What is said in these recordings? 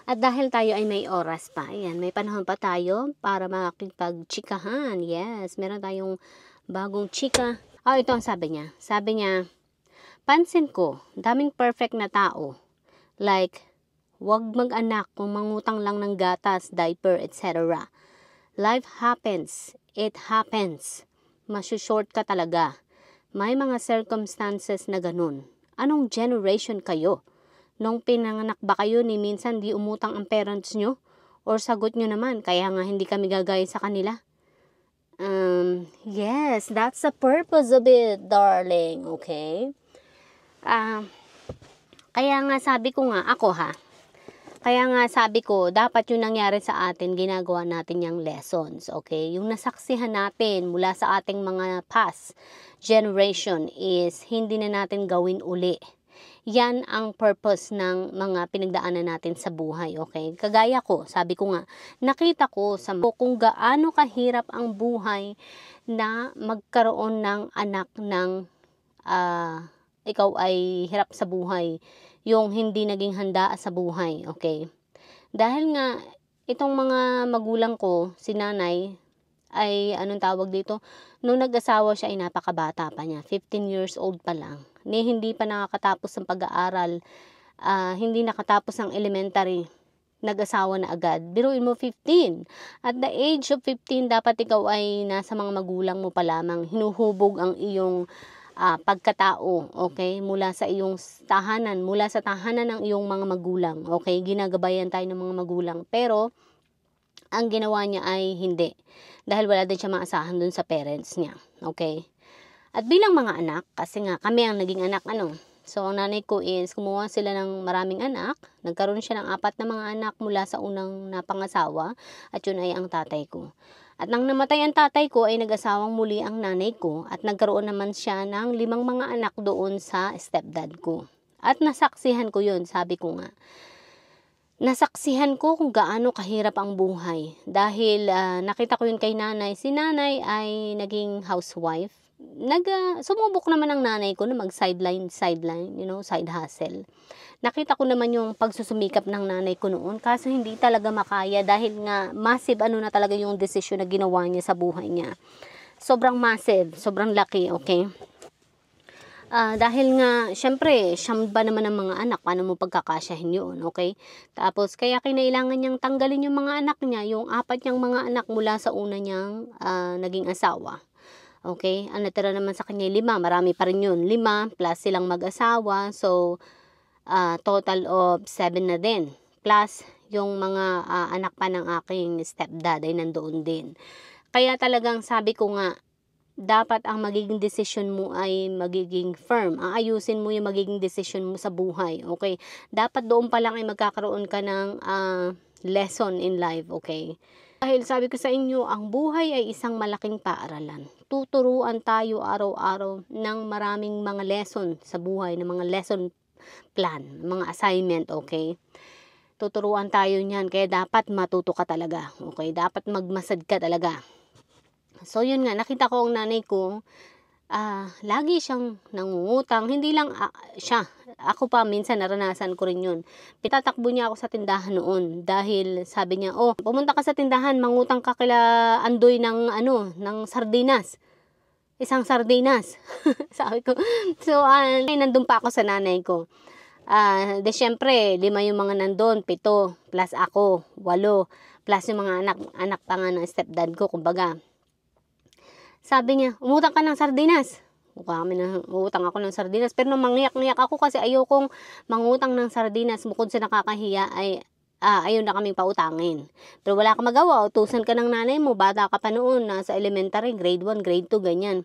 At dahil tayo ay may oras pa, ayan, may panahon pa tayo para makikipagtsikahan. Yes, meron tayong bagong chika. Ito ang sabi niya. Sabi niya, pansin ko, daming perfect na tao. Like, wag mag-anak kung mangutang lang ng gatas, diaper, etc. Life happens. It happens. Masyushort ka talaga. May mga circumstances na ganun. Anong generation kayo? Nung pinanganak ba kayo ni minsan di umutang ang parents nyo? Or sagot nyo naman, kaya nga hindi kami gagaya sa kanila? Yes, that's the purpose of it, darling. Okay? Kaya nga sabi ko nga, kaya nga sabi ko, dapat yung nangyari sa atin, ginagawa natin yung lessons, okay? Yung nasaksihan natin mula sa ating mga past generation is hindi na natin gawin uli. Yan ang purpose ng mga pinagdaanan natin sa buhay, okay? Kagaya ko, sabi ko nga, nakita ko kung gaano kahirap ang buhay na magkaroon ng anak ng ikaw ay hirap sa buhay, yung hindi naging handa sa buhay, okay? Dahil nga, itong mga magulang ko, si nanay, ay, anong tawag dito, nung nag-asawa siya ay napakabata pa niya, 15 years old pa lang. Hindi pa nakakatapos ng pag-aaral, hindi nakatapos ng elementary, nag-asawa na agad. Biruin mo 15. At the age of 15, dapat ikaw ay nasa mga magulang mo pa lamang, hinuhubog ang iyong pagkatao, okay? Mula sa tahanan ng iyong mga magulang, okay? Ginagabayan tayo ng mga magulang. Pero, ang ginawa niya ay hindi. Dahil wala din siya maasahan dun sa parents niya, okay? At bilang mga anak, kasi nga kami ang naging anak, So, ang nanay ko is, kumuha sila ng maraming anak. Nagkaroon siya ng 4 na mga anak mula sa unang napangasawa. At yun ay ang tatay ko. At nang namatay ang tatay ko, ay nag-asawang muli ang nanay ko. At nagkaroon naman siya ng 5 mga anak doon sa stepdad ko. At nasaksihan ko yun, sabi ko nga. Nasaksihan ko kung gaano kahirap ang buhay. Dahil nakita ko yun kay nanay. Si nanay ay naging housewife. Sumubok naman ang nanay ko na mag-sideline, side hustle. Nakita ko naman yung pagsusumikap ng nanay ko noon, kaso hindi talaga makaya dahil nga massive na talaga yung desisyon na ginawa niya sa buhay niya. Sobrang massive, sobrang laki, okay? Dahil nga, syempre, siyam ba naman ang mga anak, paano mo pagkakasyahin yun, okay? Tapos, kaya kinailangan niyang tanggalin yung mga anak niya, yung 4 niyang mga anak mula sa una niyang naging asawa. Okay? Ang natira naman sa kanya 5, marami pa rin yun. 5 plus silang mag-asawa, so total of 7 na din. Plus, yung mga anak pa ng aking stepdad ay nandoon din. Kaya talagang sabi ko nga, dapat ang magiging decision mo ay magiging firm. Ayusin mo yung magiging decision mo sa buhay. Okay? Dapat doon pa lang ay magkakaroon ka ng lesson in life. Okay? Dahil sabi ko sa inyo, ang buhay ay isang malaking paaralan. Tuturuan tayo araw-araw ng maraming mga lesson sa buhay, ng mga lesson plan, mga assignment, okay? Tuturuan tayo niyan, kaya dapat matuto ka talaga, okay? Dapat magmasad ka talaga. So, yun nga, nakita ko ang nanay ko, lagi siyang nangungutang, hindi lang siya. Ako pa, minsan naranasan ko rin yun. Pitatakbo niya ako sa tindahan noon dahil sabi niya, pumunta ka sa tindahan, mangutang ka kila Andoy ng sardinas. Isang sardinas. Sabi ko. So, nandun pa ako sa nanay ko. Syempre, 5 yung mga nandun, 7, plus ako, 8, plus yung mga anak pa nga ng stepdad ko, kumbaga. Sabi niya, umutang ka ng sardinas. Umutang ako ng sardinas. Pero nung mangyak-ngyak ako kasi ayokong mangutang ng sardinas. Bukod sa nakakahiya ay ayaw na kaming pautangin. Pero wala kang magawa. Utusan ka ng nanay mo. Bata ka pa noon. Nasa elementary, grade 1, grade 2, ganyan.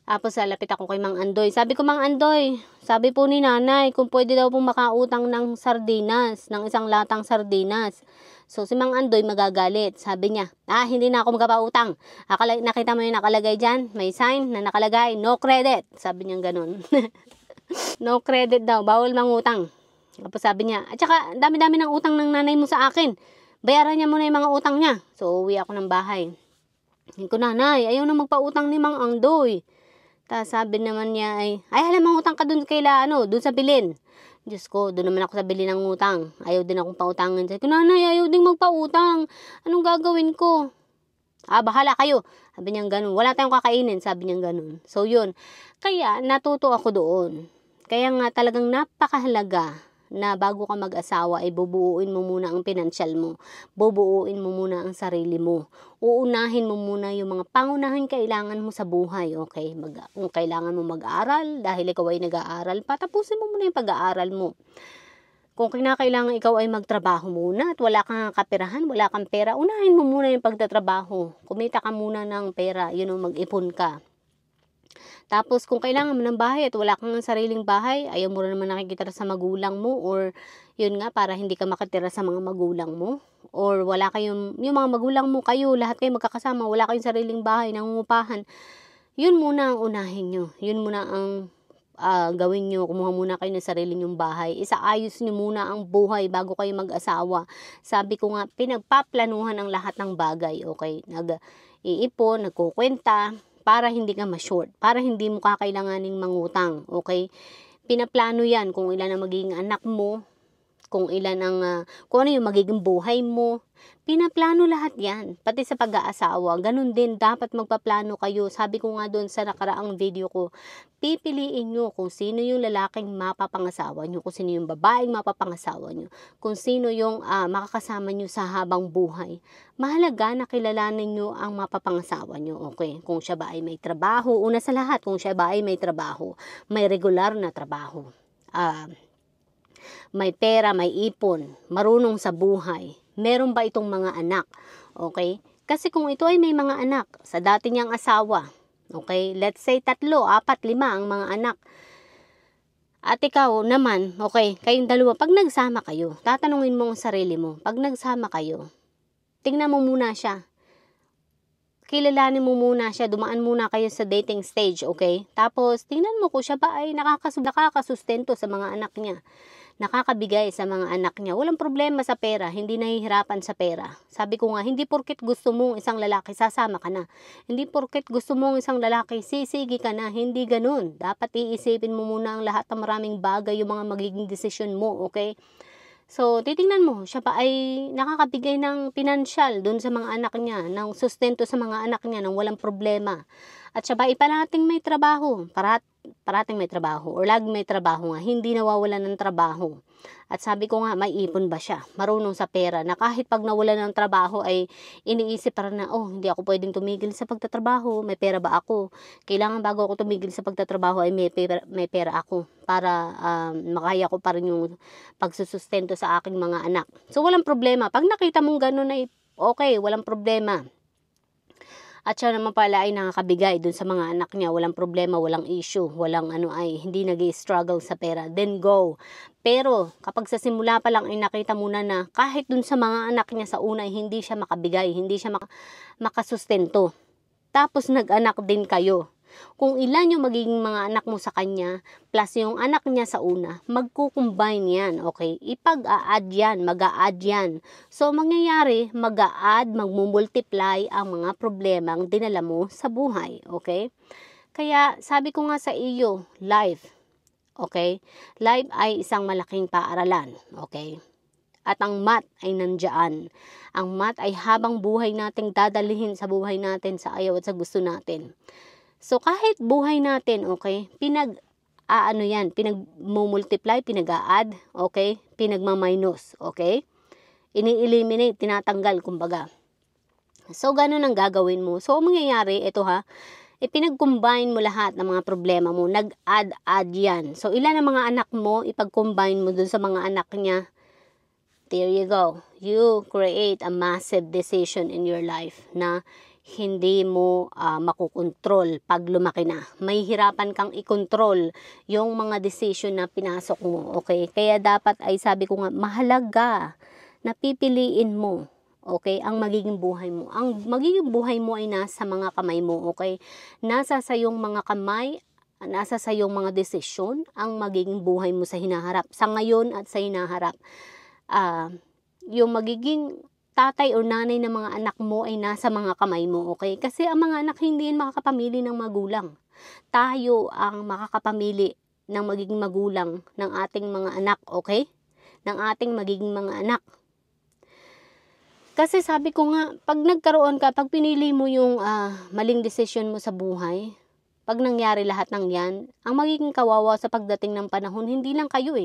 Tapos lapit ako kay Mang Andoy. Sabi ko, Mang Andoy, sabi po ni nanay, kung pwede daw pong makautang ng sardinas, ng isang latang sardinas. So, si Mang Andoy magagalit. Sabi niya, hindi na ako magpapautang. Nakita mo yung nakalagay dyan? May sign na nakalagay, no credit. Sabi niya ganun. No credit daw, bawal mangutang. Tapos sabi niya, at saka dami-dami ng utang ng nanay mo sa akin. Bayaran niya muna yung mga utang niya. So, uwi ako ng bahay. Hindi ko, nanay, ayaw na magpautang ni Mang Andoy. Tapos sabi naman niya ay alam, mangutang ka dun dun sa bilin. Diyos ko, doon naman ako sa bili ng utang. Ayaw din akong pautangan. Sabi ko, nanay, ayaw din magpautang. Anong gagawin ko? Bahala kayo. Sabi niya ganun. Wala tayong kakainin, sabi niya ganun. So, yun. Kaya, natuto ako doon. Kaya nga talagang napakahalaga na bago ka mag-asawa ay bubuuin mo muna ang pinansyal mo. Bubuuin mo muna ang sarili mo. Uunahin mo muna yung mga pangunahing kailangan mo sa buhay, okay? Kung kailangan mo mag-aaral, dahil ikaw ay nag-aaral, patapusin mo muna yung pag-aaral mo. Kung kinakailangan ikaw ay magtrabaho muna at wala kang kaperahan, wala kang pera, unahin mo muna yung pagtatrabaho. Kumita ka muna ng pera, mag-ipon ka. Tapos kung kailangan mo ng bahay at wala kang sariling bahay, ayaw mo naman nakikitira sa magulang mo, or yun nga, para hindi ka makatira sa mga magulang mo, or wala kayong, yung mga magulang mo, kayo, lahat kayo magkakasama, wala kayong sariling bahay, nangungupahan, yun muna ang unahin nyo. Yun muna ang gawin nyo. Kumuha muna kayo ng sarili nyong bahay. Isaayos nyo muna ang buhay bago kayo mag-asawa. Sabi ko nga, pinagpaplanuhan ang lahat ng bagay, okay? Nag-iipon, nagkukwenta, para hindi ka ma-short, para hindi mo kakailanganing mangutang, okay? Pinaplano yan kung ilan ang magiging anak mo, kung ano yung magiging buhay mo. Pinaplano lahat yan, pati sa pag-aasawa. Ganun din, dapat magpaplano kayo. Sabi ko nga doon sa nakaraang video ko, pipiliin nyo kung sino yung lalaking mapapangasawa nyo, kung sino yung babaeng mapapangasawa nyo, kung sino yung makakasama nyo sa habang buhay. Mahalaga na kilalanin nyo ang mapapangasawa nyo, okay? Kung siya ba ay may trabaho, una sa lahat, kung siya ba ay may trabaho, may regular na trabaho, may pera, may ipon, marunong sa buhay, meron ba itong mga anak, okay? Kasi kung ito ay may mga anak, sa dati niyang asawa, okay, let's say 3, 4, 5 ang mga anak, at ikaw naman, okay, kayong dalawa, pag nagsama kayo, tatanungin mo ang sarili mo, pag nagsama kayo, tingnan mo muna siya, kilalanin mo muna siya, dumaan muna kayo sa dating stage, okay? Tapos, tingnan mo kung siya ba ay nakakasustento sa mga anak niya, nakakabigay sa mga anak niya. Walang problema sa pera, hindi nahihirapan sa pera. Sabi ko nga, hindi porket gusto mong isang lalaki, sasama ka na. Hindi porket gusto mong isang lalaki, sisigi ka na. Hindi ganun. Dapat iisipin mo muna ang lahat ng maraming bagay, yung mga magiging desisyon mo, okay? So, titingnan mo, siya pa ay nakakabigay ng pinansyal dun sa mga anak niya, ng sustento sa mga anak niya, nang walang problema. At siya ba ay parating may trabaho, parating may trabaho, or laging may trabaho nga, hindi nawawalan ng trabaho. At sabi ko nga, may ipon ba siya? Marunong sa pera, na kahit pag nawalan ng trabaho ay iniisip para na, hindi ako pwedeng tumigil sa pagtatrabaho, may pera ba ako? Kailangan bago ako tumigil sa pagtatrabaho ay may pera ako para makaya ko pa rin yung pagsusustento sa aking mga anak. So, walang problema. Pag nakita mong ganun ay okay, walang problema. At siya naman pala ay nakakabigay dun sa mga anak niya, walang problema, walang issue, walang hindi nag-i-struggle sa pera, then go. Pero kapag sa simula pa lang ay nakita mo na kahit dun sa mga anak niya sa una ay hindi siya makabigay, hindi siya makasustento. Tapos nag-anak din kayo. Kung ilan yung magiging mga anak mo sa kanya, plus yung anak niya sa una, magkukombine yan, okay? Ipag-a-add yan, mag-a-add yan. So, mangyayari, mag-a-add, magmumultiply ang mga problemang dinala mo sa buhay, okay? Kaya, sabi ko nga sa iyo, life, okay? Life ay isang malaking paaralan, okay? At ang math ay nandiyan. Ang math ay habang buhay nating dadalhin sa buhay natin, sa ayaw at sa gusto natin. So, kahit buhay natin, okay, pinag-multiply, pinag-a-add, okay, pinag-minus, okay, ini-eliminate, tinatanggal, kumbaga. So, ganun ang gagawin mo. So, ang mangyayari, ito pinag-combine mo lahat ng mga problema mo, nag-add yan. So, ilan ang mga anak mo, ipag-combine mo dun sa mga anak niya, there you go. You create a massive decision in your life na hindi mo makukontrol pag lumaki na. May hirapan kang i-control yung mga decision na pinasok mo, okay? Kaya dapat ay sabi ko nga, mahalaga na pipiliin mo, okay, ang magiging buhay mo. Ang magiging buhay mo ay nasa mga kamay mo, okay? Nasa sa iyong mga kamay, nasa sa iyong mga desisyon ang magiging buhay mo sa hinaharap. Sa ngayon at sa hinaharap. Yung magiging tatay o nanay ng mga anak mo ay nasa mga kamay mo, okay? Kasi ang mga anak hindi makakapamili ng magulang. Tayo ang makakapamili ng magiging magulang ng ating mga anak, okay? Ng ating magiging mga anak. Kasi sabi ko nga, pag nagkaroon ka, pag pinili mo yung maling desisyon mo sa buhay, pag nangyari lahat ng yan, ang magiging kawawa sa pagdating ng panahon, hindi lang kayo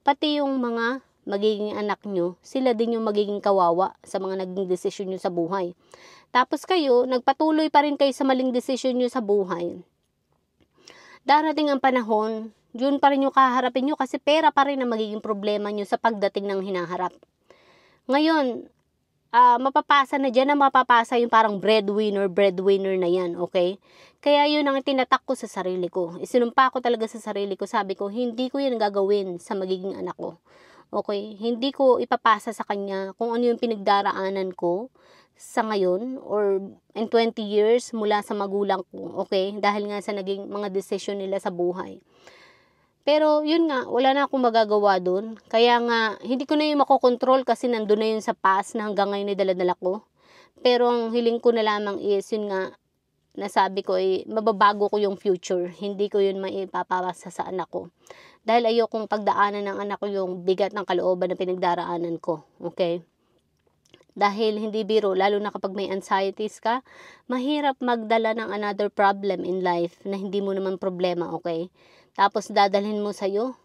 pati yung mga magiging anak nyo, sila din yung magiging kawawa sa mga naging desisyon nyo sa buhay. Tapos kayo, nagpatuloy pa rin kayo sa maling desisyon nyo sa buhay. Darating ang panahon, yun pa rin yung kaharapin nyo kasi pera pa rin ang magiging problema nyo sa pagdating ng hinaharap. Ngayon, mapapasa na dyan na mapapasa yung parang breadwinner na yan, okay? Kaya yun ang tinatak ko sa sarili ko. Isinumpa ko talaga sa sarili ko, sabi ko, hindi ko yan gagawin sa magiging anak ko. Okay? Hindi ko ipapasa sa kanya kung ano yung pinagdaraanan ko sa ngayon or in 20 years mula sa magulang ko, okay? Dahil nga sa naging mga desisyon nila sa buhay. Pero yun nga, wala na akong magagawa doon. Kaya nga, hindi ko na yung makokontrol kasi nandun na yun sa past na hanggang ngayon ay dala-dala ko. Pero ang hiling ko na lamang is, yun nga, nasabi ko mababago ko yung future. Hindi ko yun maipapasa sa anak ko. Dahil ayokong pagdaanan ng anak ko yung bigat ng kalooban na pinagdaraanan ko, okay? Dahil hindi biro, lalo na kapag may anxieties ka, mahirap magdala ng another problem in life na hindi mo naman problema, okay? Tapos dadalhin mo sa'yo,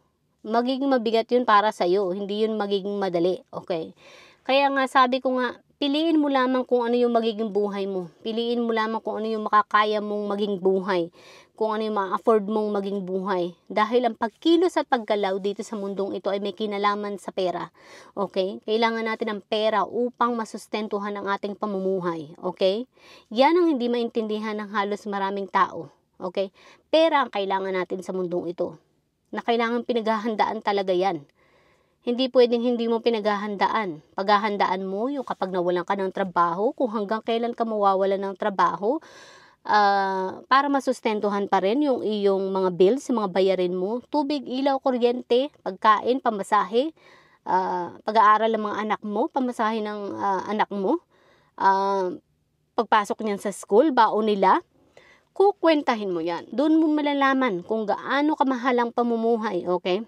magiging mabigat yun para sa'yo, hindi yun magiging madali, okay? Kaya nga sabi ko nga, piliin mo lamang kung ano yung magiging buhay mo. Piliin mo lamang kung ano yung makakaya mong maging buhay. Kung ano yung ma-afford mong maging buhay. Dahil ang pagkilos at paggalaw dito sa mundong ito ay may kinalaman sa pera. Okay? Kailangan natin ng pera upang masustentuhan ang ating pamumuhay. Okay? Yan ang hindi maintindihan ng halos maraming tao. Okay? Pera ang kailangan natin sa mundong ito. Na kailangan pinaghahandaan talaga yan. Hindi pwedeng hindi mo pinaghahandaan. Paghahandaan mo yung kapag nawalan ka ng trabaho, kung hanggang kailan ka mawawalan ng trabaho, para masustentuhan pa rin yung iyong mga bills, mga bayarin mo, tubig, ilaw, kuryente, pagkain, pamasahe, pag-aaral ng mga anak mo, pamasahe ng anak mo, pagpasok niyan sa school, baon nila, kukwentahin mo yan. Doon mo malalaman kung gaano kamahal ang pamumuhay, okay?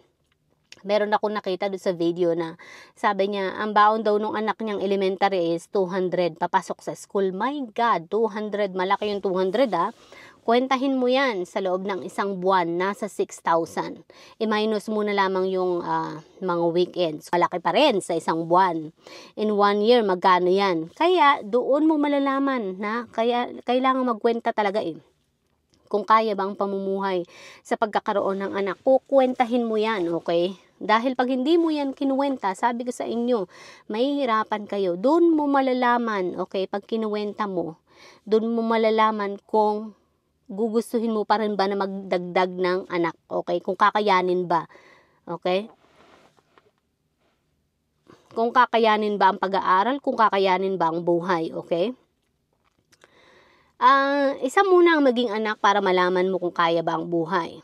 Meron akong nakita doon sa video na sabi niya, ang baon daw nung anak niyang elementary is 200 papasok sa school. My God, 200, malaki yung 200 Kwentahin mo yan sa loob ng isang buwan, nasa 6,000. I-minus mo na lamang yung mga weekends. Malaki pa rin sa isang buwan. In 1 year, magkano yan? Kaya doon mo malalaman na kailangan magkwenta talaga kung kaya bang pamumuhay sa pagkakaroon ng anak, kukwentahin mo yan, okay? Dahil pag hindi mo yan kinuwenta, sabi ko sa inyo, mahihirapan kayo. Doon mo malalaman, okay, pag kinuwenta mo, doon mo malalaman kung gugustuhin mo pa rin ba na magdagdag ng anak, okay? Kung kakayanin ba, okay? Kung kakayanin ba ang pag-aaral, kung kakayanin ba ang buhay, okay? Isa muna ang maging anak para malaman mo kung kaya ba ang buhay.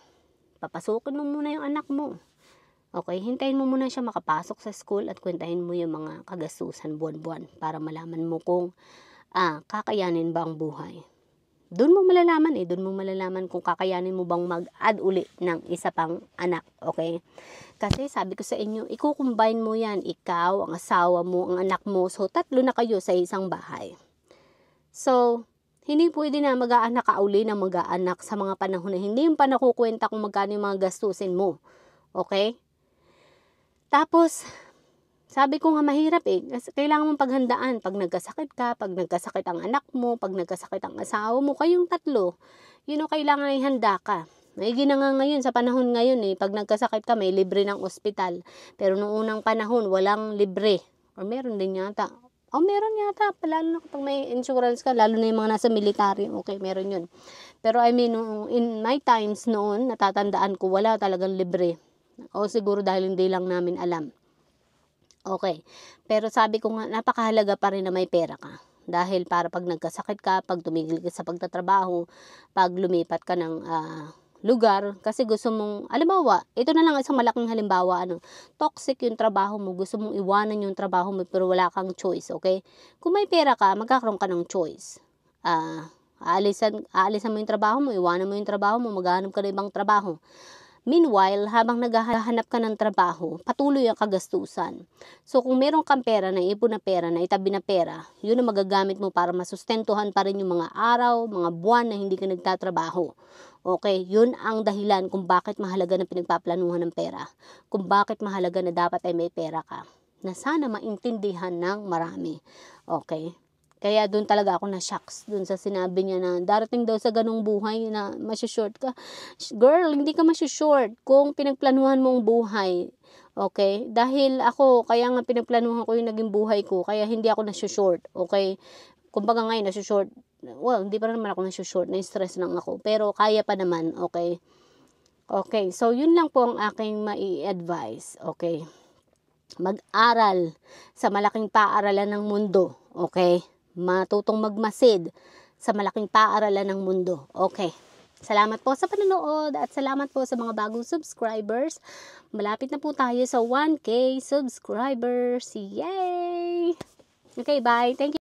Papasukin mo muna yung anak mo. Okay, hintayin mo muna siya makapasok sa school at kwentahin mo yung mga kagastusan buwan-buwan para malaman mo kung kakayanin ba ang buhay. Doon mo malalaman doon mo malalaman kung kakayanin mo bang mag-add uli ng isa pang anak, okay? Kasi sabi ko sa inyo, i-combine mo yan, ikaw, ang asawa mo, ang anak mo, so 3 na kayo sa isang bahay. So, hindi pwede na mag-aanak ka uli na mag-aanak sa mga panahon na hindi yung pa nakukwenta kung magkano yung mga gastusin mo, okay? Tapos, sabi ko nga mahirap kailangan mong paghandaan. Pag nagkasakit ka, pag nagkasakit ang anak mo, pag nagkasakit ang asawa mo, kayong 3, kailangan ay handa ka. May ginanga ngayon, sa panahon ngayon pag nagkasakit ka, may libre ng ospital. Pero noong unang panahon, walang libre. Or meron din yata. Meron yata, lalo na kapag may insurance ka, lalo na yung mga nasa military, okay, meron yun. Pero I mean, in my times noon, natatandaan ko, wala talagang libre. O siguro dahil hindi lang namin alam. Okay. Pero sabi ko nga, napakahalaga pa rin na may pera ka. Dahil para pag nagkasakit ka, pag tumigil ka sa pagtatrabaho, pag lumipat ka ng lugar, kasi gusto mong, halimbawa, ito na lang isang malaking halimbawa, toxic yung trabaho mo, gusto mong iwanan yung trabaho mo, pero wala kang choice, okay? Kung may pera ka, magkakaroon ka ng choice. Aalisan mo yung trabaho mo, iwanan mo yung trabaho mo, maghanap ka ng ibang trabaho. Meanwhile, habang naghahanap ka ng trabaho, patuloy ang kagastusan. So, kung meron kang pera, naipon na pera, naitabi na pera, yun ang magagamit mo para masustentuhan pa rin yung mga araw, mga buwan na hindi ka nagtatrabaho. Okay, yun ang dahilan kung bakit mahalaga na pinagpaplanuhan ng pera. Kung bakit mahalaga na dapat ay may pera ka. Na sana maintindihan ng marami. Okay? Kaya doon talaga ako na-shocks doon sa sinabi niya na darating daw sa ganung buhay na masyashort ka. Girl, hindi ka masyashort kung pinagplanuhan mong buhay. Okay? Dahil ako, kaya nga pinagplanuhan ko yung naging buhay ko, kaya hindi ako nasyashort. Okay? Kumbaga ngayon, nasyashort. Well, hindi pa naman ako nasyashort. Na-stress lang ako. Pero kaya pa naman. Okay? Okay. So, yun lang po ang aking mai-advise. Okay? Mag-aral sa malaking paaralan ng mundo. Okay? Matutong magmasid sa malaking paaralan ng mundo. Okay. Salamat po sa panonood at salamat po sa mga bagong subscribers. Malapit na po tayo sa 1K subscribers. Yay! Okay, bye. Thank you.